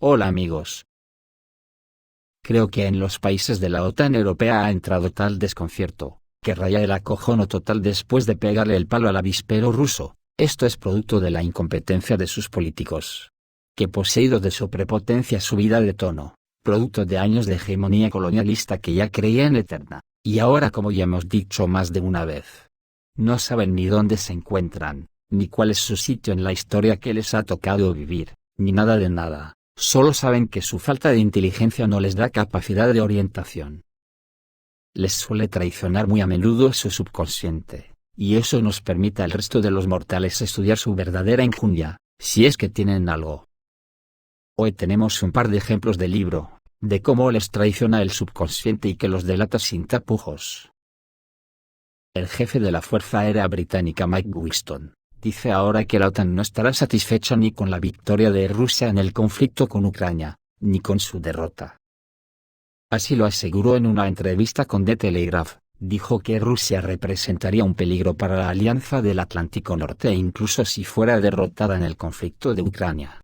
Hola amigos. Creo que en los países de la OTAN europea ha entrado tal desconcierto, que raya el acojono total después de pegarle el palo al avispero ruso. Esto es producto de la incompetencia de sus políticos, que poseídos de su prepotencia subida de tono, producto de años de hegemonía colonialista que ya creían eterna, y ahora, como ya hemos dicho más de una vez, no saben ni dónde se encuentran, ni cuál es su sitio en la historia que les ha tocado vivir, ni nada de nada. Solo saben que su falta de inteligencia no les da capacidad de orientación. Les suele traicionar muy a menudo su subconsciente, y eso nos permite al resto de los mortales estudiar su verdadera enjundia, si es que tienen algo. Hoy tenemos un par de ejemplos de libro, de cómo les traiciona el subconsciente y que los delata sin tapujos. El jefe de la Fuerza Aérea Británica Mike Whiston dice ahora que la OTAN no estará satisfecha ni con la victoria de Rusia en el conflicto con Ucrania, ni con su derrota. Así lo aseguró en una entrevista con The Telegraph, dijo que Rusia representaría un peligro para la Alianza del Atlántico Norte incluso si fuera derrotada en el conflicto de Ucrania.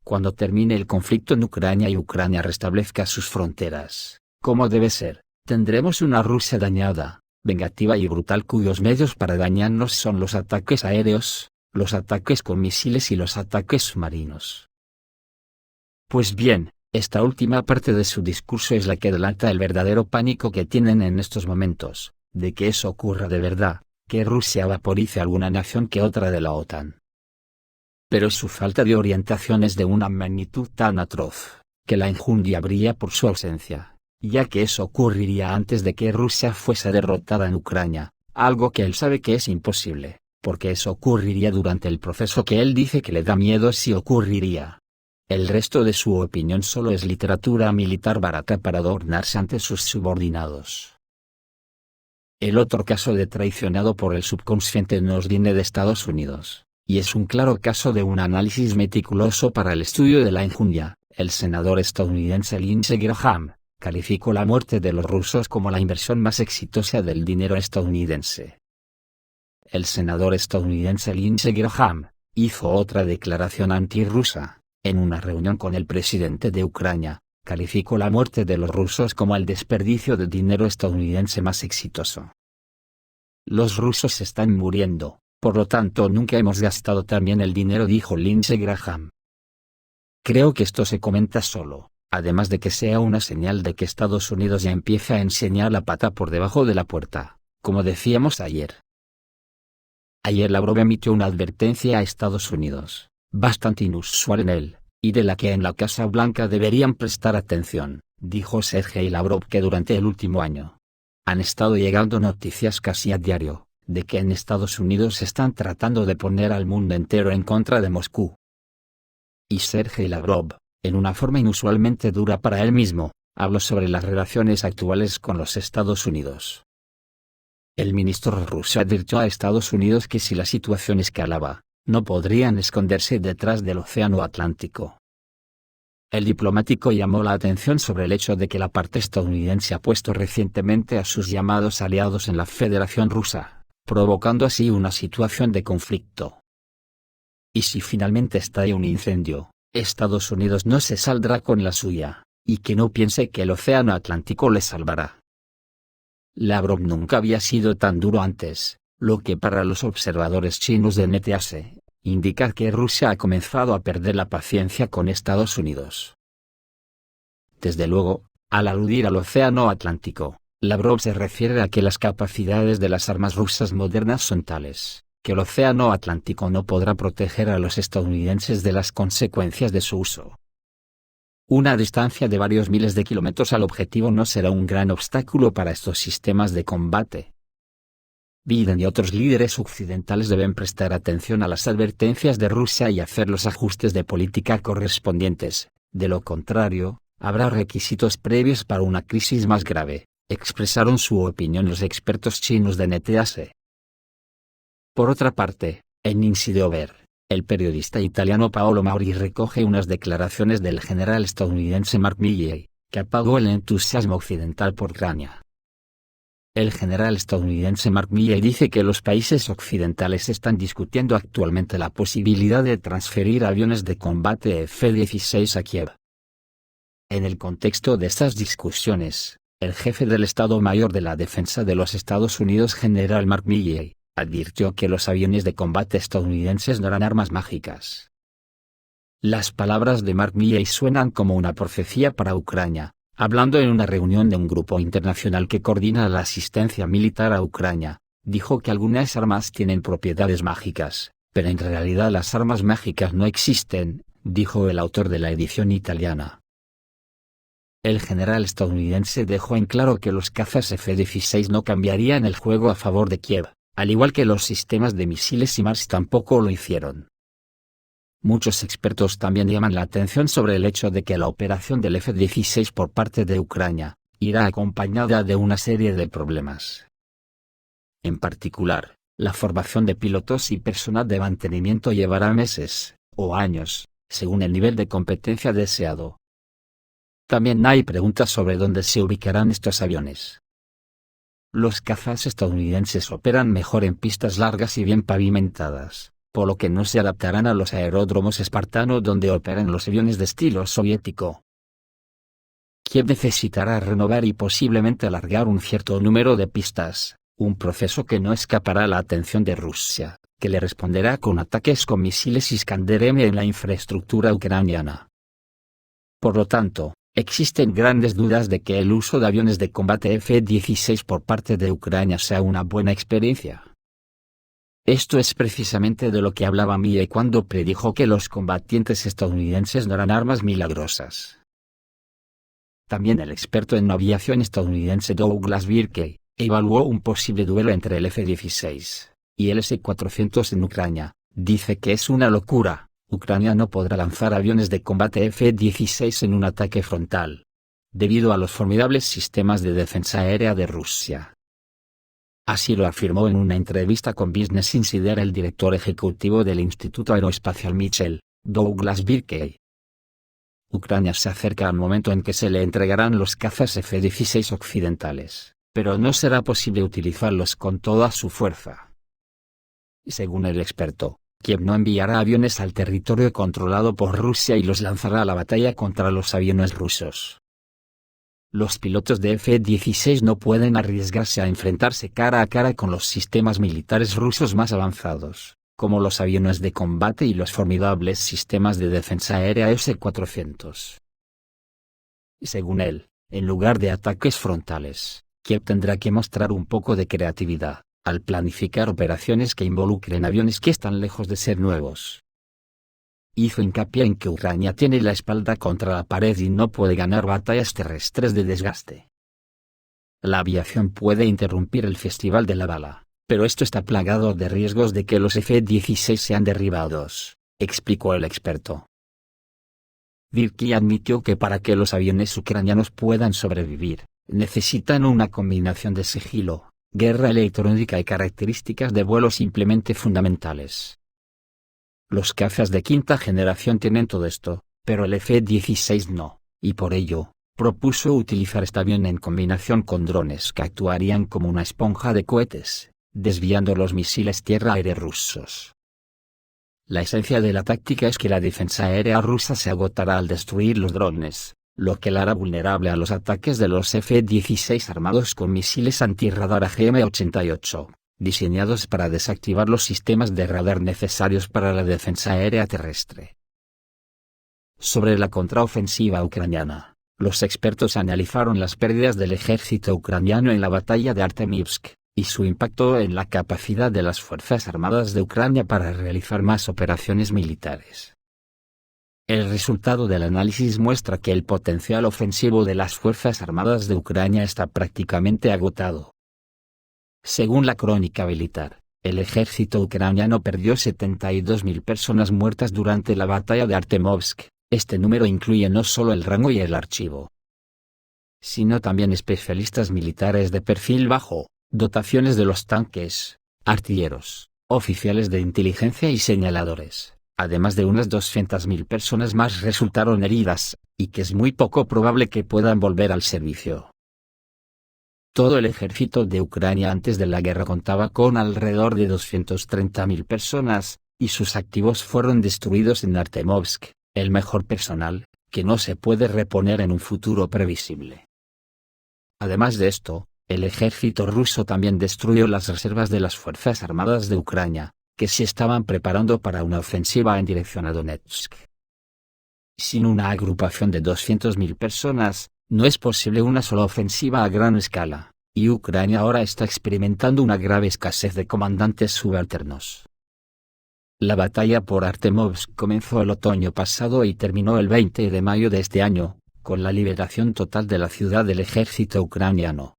Cuando termine el conflicto en Ucrania y Ucrania restablezca sus fronteras, como debe ser, tendremos una Rusia dañada, vengativa y brutal cuyos medios para dañarnos son los ataques aéreos, los ataques con misiles y los ataques submarinos. Pues bien, esta última parte de su discurso es la que delata el verdadero pánico que tienen en estos momentos, de que eso ocurra de verdad, que Rusia vaporice alguna nación que otra de la OTAN. Pero su falta de orientación es de una magnitud tan atroz, que la enjundia brilla por su ausencia, ya que eso ocurriría antes de que Rusia fuese derrotada en Ucrania, algo que él sabe que es imposible, porque eso ocurriría durante el proceso que él dice que le da miedo si ocurriría. El resto de su opinión solo es literatura militar barata para adornarse ante sus subordinados. El otro caso de traicionado por el subconsciente nos viene de Estados Unidos, y es un claro caso de un análisis meticuloso para el estudio de la enjundia. El senador estadounidense Lindsey Graham calificó la muerte de los rusos como la inversión más exitosa del dinero estadounidense. El senador estadounidense Lindsey Graham hizo otra declaración antirrusa. En una reunión con el presidente de Ucrania, calificó la muerte de los rusos como el desperdicio de dinero estadounidense más exitoso. Los rusos están muriendo, por lo tanto nunca hemos gastado tan bien el dinero, dijo Lindsey Graham. Creo que esto se comenta solo, además de que sea una señal de que Estados Unidos ya empieza a enseñar la pata por debajo de la puerta, como decíamos ayer. Ayer Lavrov emitió una advertencia a Estados Unidos, bastante inusual en él, y de la que en la Casa Blanca deberían prestar atención. Dijo Sergei Lavrov que durante el último año han estado llegando noticias casi a diario, de que en Estados Unidos están tratando de poner al mundo entero en contra de Moscú. Y Sergei Lavrov, en una forma inusualmente dura para él mismo, habló sobre las relaciones actuales con los Estados Unidos. El ministro ruso advirtió a Estados Unidos que si la situación escalaba, no podrían esconderse detrás del Océano Atlántico. El diplomático llamó la atención sobre el hecho de que la parte estadounidense ha puesto recientemente a sus llamados aliados en la Federación Rusa, provocando así una situación de conflicto. Y si finalmente estalla un incendio, Estados Unidos no se saldrá con la suya, y que no piense que el Océano Atlántico le salvará. Lavrov nunca había sido tan duro antes, lo que para los observadores chinos de NTAS indica que Rusia ha comenzado a perder la paciencia con Estados Unidos. Desde luego, al aludir al Océano Atlántico, Lavrov se refiere a que las capacidades de las armas rusas modernas son tales, que el Océano Atlántico no podrá proteger a los estadounidenses de las consecuencias de su uso. Una distancia de varios miles de kilómetros al objetivo no será un gran obstáculo para estos sistemas de combate. Biden y otros líderes occidentales deben prestar atención a las advertencias de Rusia y hacer los ajustes de política correspondientes, de lo contrario, habrá requisitos previos para una crisis más grave, expresaron su opinión los expertos chinos de NTAS. Por otra parte, en Insider, el periodista italiano Paolo Mauri recoge unas declaraciones del general estadounidense Mark Milley, que apagó el entusiasmo occidental por Ucrania. El general estadounidense Mark Milley dice que los países occidentales están discutiendo actualmente la posibilidad de transferir aviones de combate F-16 a Kiev. En el contexto de estas discusiones, el jefe del Estado Mayor de la Defensa de los Estados Unidos, general Mark Milley, advirtió que los aviones de combate estadounidenses no eran armas mágicas. Las palabras de Mark Milley suenan como una profecía para Ucrania, hablando en una reunión de un grupo internacional que coordina la asistencia militar a Ucrania. Dijo que algunas armas tienen propiedades mágicas, pero en realidad las armas mágicas no existen, dijo el autor de la edición italiana. El general estadounidense dejó en claro que los cazas F-16 no cambiarían el juego a favor de Kiev, al igual que los sistemas de misiles HIMARS tampoco lo hicieron. Muchos expertos también llaman la atención sobre el hecho de que la operación del F-16 por parte de Ucrania irá acompañada de una serie de problemas. En particular, la formación de pilotos y personal de mantenimiento llevará meses, o años, según el nivel de competencia deseado. También hay preguntas sobre dónde se ubicarán estos aviones. Los cazas estadounidenses operan mejor en pistas largas y bien pavimentadas, por lo que no se adaptarán a los aeródromos espartanos donde operan los aviones de estilo soviético. Kiev necesitará renovar y posiblemente alargar un cierto número de pistas, un proceso que no escapará a la atención de Rusia, que le responderá con ataques con misiles Iskander-M en la infraestructura ucraniana. Por lo tanto, existen grandes dudas de que el uso de aviones de combate F-16 por parte de Ucrania sea una buena experiencia. Esto es precisamente de lo que hablaba Milley cuando predijo que los combatientes estadounidenses no eran armas milagrosas. También el experto en aviación estadounidense Douglas Birkey evaluó un posible duelo entre el F-16 y el S-400 en Ucrania. Dice que es una locura. Ucrania no podrá lanzar aviones de combate F-16 en un ataque frontal, debido a los formidables sistemas de defensa aérea de Rusia. Así lo afirmó en una entrevista con Business Insider el director ejecutivo del Instituto Aeroespacial Mitchell, Douglas Birkey. Ucrania se acerca al momento en que se le entregarán los cazas F-16 occidentales, pero no será posible utilizarlos con toda su fuerza. Según el experto, Kiev no enviará aviones al territorio controlado por Rusia y los lanzará a la batalla contra los aviones rusos. Los pilotos de F-16 no pueden arriesgarse a enfrentarse cara a cara con los sistemas militares rusos más avanzados, como los aviones de combate y los formidables sistemas de defensa aérea S-400. Según él, en lugar de ataques frontales, Kiev tendrá que mostrar un poco de creatividad al planificar operaciones que involucren aviones que están lejos de ser nuevos. Hizo hincapié en que Ucrania tiene la espalda contra la pared y no puede ganar batallas terrestres de desgaste. La aviación puede interrumpir el festival de la bala, pero esto está plagado de riesgos de que los F-16 sean derribados, explicó el experto. Birkey admitió que para que los aviones ucranianos puedan sobrevivir, necesitan una combinación de sigilo, guerra electrónica y características de vuelo simplemente fundamentales. Los cazas de quinta generación tienen todo esto, pero el F-16 no, y por ello, propuso utilizar este avión en combinación con drones que actuarían como una esponja de cohetes, desviando los misiles tierra-aire rusos. La esencia de la táctica es que la defensa aérea rusa se agotará al destruir los drones, lo que la hará vulnerable a los ataques de los F-16 armados con misiles antirradar AGM-88, diseñados para desactivar los sistemas de radar necesarios para la defensa aérea terrestre. Sobre la contraofensiva ucraniana, los expertos analizaron las pérdidas del ejército ucraniano en la batalla de Artemivsk, y su impacto en la capacidad de las Fuerzas Armadas de Ucrania para realizar más operaciones militares. El resultado del análisis muestra que el potencial ofensivo de las Fuerzas Armadas de Ucrania está prácticamente agotado. Según la crónica militar, el ejército ucraniano perdió 72.000 personas muertas durante la batalla de Artemovsk. Este número incluye no solo el rango y el archivo, sino también especialistas militares de perfil bajo, dotaciones de los tanques, artilleros, oficiales de inteligencia y señaladores. Además de unas 200.000 personas más resultaron heridas, y que es muy poco probable que puedan volver al servicio. Todo el ejército de Ucrania antes de la guerra contaba con alrededor de 230.000 personas, y sus activos fueron destruidos en Artemovsk, el mejor personal, que no se puede reponer en un futuro previsible. Además de esto, el ejército ruso también destruyó las reservas de las Fuerzas Armadas de Ucrania, que se estaban preparando para una ofensiva en dirección a Donetsk. Sin una agrupación de 200.000 personas, no es posible una sola ofensiva a gran escala, y Ucrania ahora está experimentando una grave escasez de comandantes subalternos. La batalla por Artemovsk comenzó el otoño pasado y terminó el 20 de mayo de este año, con la liberación total de la ciudad del ejército ucraniano.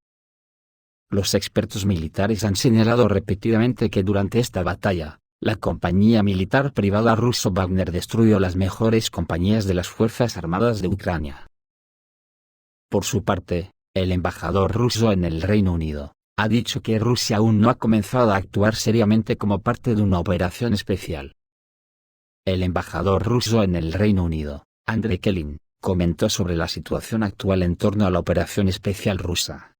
Los expertos militares han señalado repetidamente que durante esta batalla, la compañía militar privada ruso Wagner destruyó las mejores compañías de las Fuerzas Armadas de Ucrania. Por su parte, el embajador ruso en el Reino Unido ha dicho que Rusia aún no ha comenzado a actuar seriamente como parte de una operación especial. El embajador ruso en el Reino Unido, Andrei Kelin, comentó sobre la situación actual en torno a la operación especial rusa.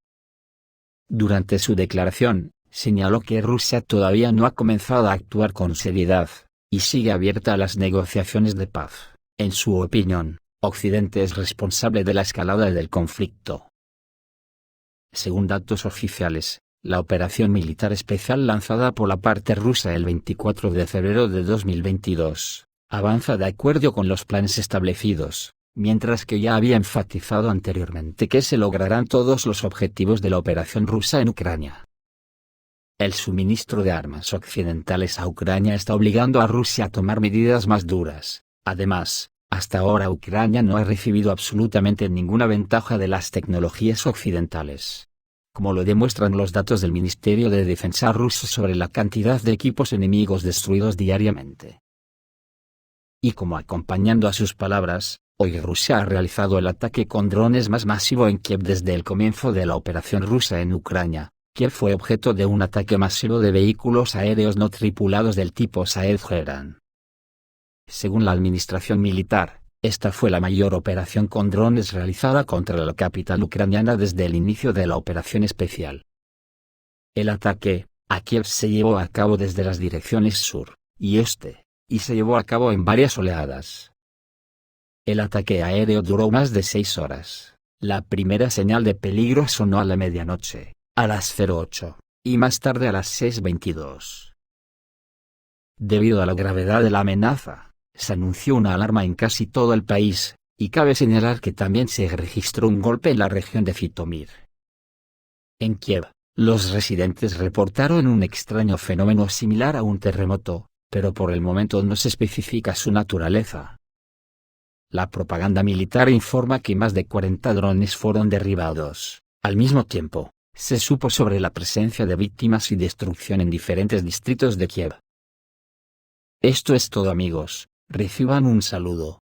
Durante su declaración, señaló que Rusia todavía no ha comenzado a actuar con seriedad, y sigue abierta a las negociaciones de paz. En su opinión, Occidente es responsable de la escalada del conflicto. Según datos oficiales, la operación militar especial lanzada por la parte rusa el 24 de febrero de 2022, avanza de acuerdo con los planes establecidos, mientras que ya había enfatizado anteriormente que se lograrán todos los objetivos de la operación rusa en Ucrania. El suministro de armas occidentales a Ucrania está obligando a Rusia a tomar medidas más duras. Además, hasta ahora Ucrania no ha recibido absolutamente ninguna ventaja de las tecnologías occidentales, como lo demuestran los datos del Ministerio de Defensa ruso sobre la cantidad de equipos enemigos destruidos diariamente. Y como acompañando a sus palabras, hoy Rusia ha realizado el ataque con drones más masivo en Kiev desde el comienzo de la operación rusa en Ucrania. Kiev fue objeto de un ataque masivo de vehículos aéreos no tripulados del tipo Shahed-Herán. Según la administración militar, esta fue la mayor operación con drones realizada contra la capital ucraniana desde el inicio de la operación especial. El ataque a Kiev se llevó a cabo desde las direcciones sur y este, y se llevó a cabo en varias oleadas. El ataque aéreo duró más de 6 horas. La primera señal de peligro sonó a la medianoche, a las 08, y más tarde a las 6:22. Debido a la gravedad de la amenaza, se anunció una alarma en casi todo el país, y cabe señalar que también se registró un golpe en la región de Zitomir. En Kiev, los residentes reportaron un extraño fenómeno similar a un terremoto, pero por el momento no se especifica su naturaleza. La propaganda militar informa que más de 40 drones fueron derribados. Al mismo tiempo, se supo sobre la presencia de víctimas y destrucción en diferentes distritos de Kiev. Esto es todo, amigos. Reciban un saludo.